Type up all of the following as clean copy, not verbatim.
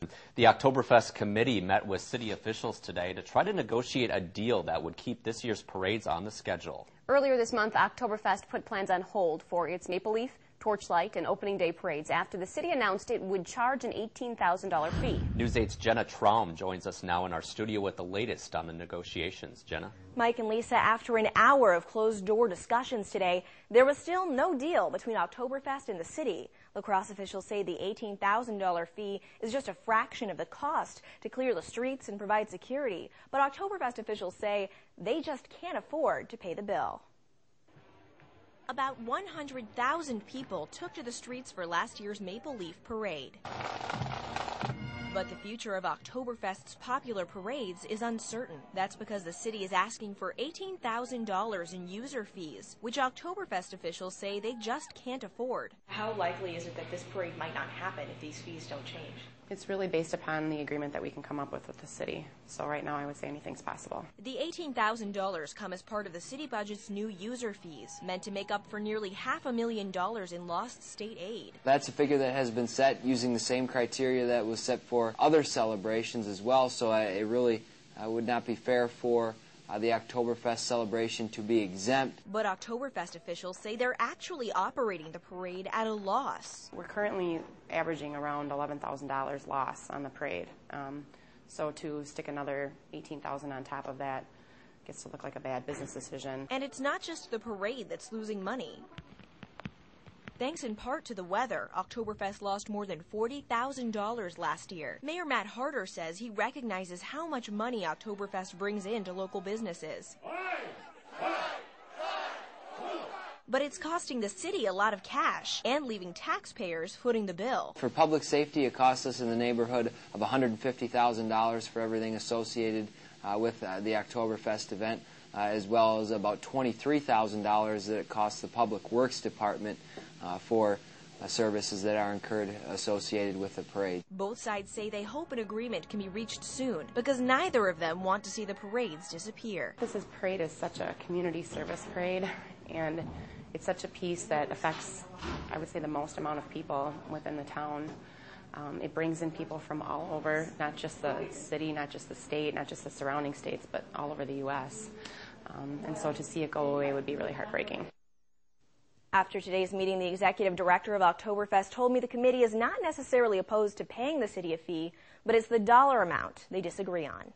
The Oktoberfest committee met with city officials today to try to negotiate a deal that would keep this year's parades on the schedule. Earlier this month, Oktoberfest put plans on hold for its Maple Leaf, Torchlight, and Opening Day parades after the city announced it would charge an $18,000 fee. News 8's Jenna Traum joins us now in our studio with the latest on the negotiations. Jenna? Mike and Lisa, after an hour of closed-door discussions today, there was still no deal between Oktoberfest and the city. La Crosse officials say the $18,000 fee is just a fraction of the cost to clear the streets and provide security. But Oktoberfest officials say they just can't afford to pay the bill. About 100,000 people took to the streets for last year's Maple Leaf Parade. But the future of Oktoberfest's popular parades is uncertain. That's because the city is asking for $18,000 in user fees, which Oktoberfest officials say they just can't afford. How likely is it that this parade might not happen if these fees don't change? It's really based upon the agreement that we can come up with the city. So right now I would say anything's possible. The $18,000 come as part of the city budget's new user fees, meant to make up for nearly $500,000 in lost state aid. That's a figure that has been set using the same criteria that was set for other celebrations as well, so it really would not be fair for the Oktoberfest celebration to be exempt. But Oktoberfest officials say they're actually operating the parade at a loss. We're currently averaging around $11,000 loss on the parade. So to stick another $18,000 on top of that gets to look like a bad business decision. And it's not just the parade that's losing money. Thanks in part to the weather, Oktoberfest lost more than $40,000 last year. Mayor Matt Harder says he recognizes how much money Oktoberfest brings in to local businesses. But it's costing the city a lot of cash and leaving taxpayers footing the bill. For public safety, it costs us in the neighborhood of $150,000 for everything associated with the Oktoberfest event, as well as about $23,000 that it costs the Public Works Department for services that are incurred associated with the parade. Both sides say they hope an agreement can be reached soon because neither of them want to see the parades disappear. This parade is such a community service parade, and it's such a piece that affects, I would say, the most amount of people within the town. It brings in people from all over, not just the city, not just the state, not just the surrounding states, but all over the U.S. And so to see it go away would be really heartbreaking. After today's meeting, the executive director of Oktoberfest told me the committee is not necessarily opposed to paying the city a fee, but it's the dollar amount they disagree on.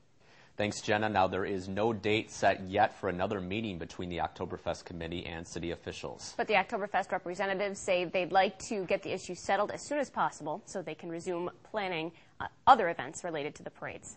Thanks, Jenna. Now, there is no date set yet for another meeting between the Oktoberfest committee and city officials. But the Oktoberfest representatives say they'd like to get the issue settled as soon as possible so they can resume planning other events related to the parades.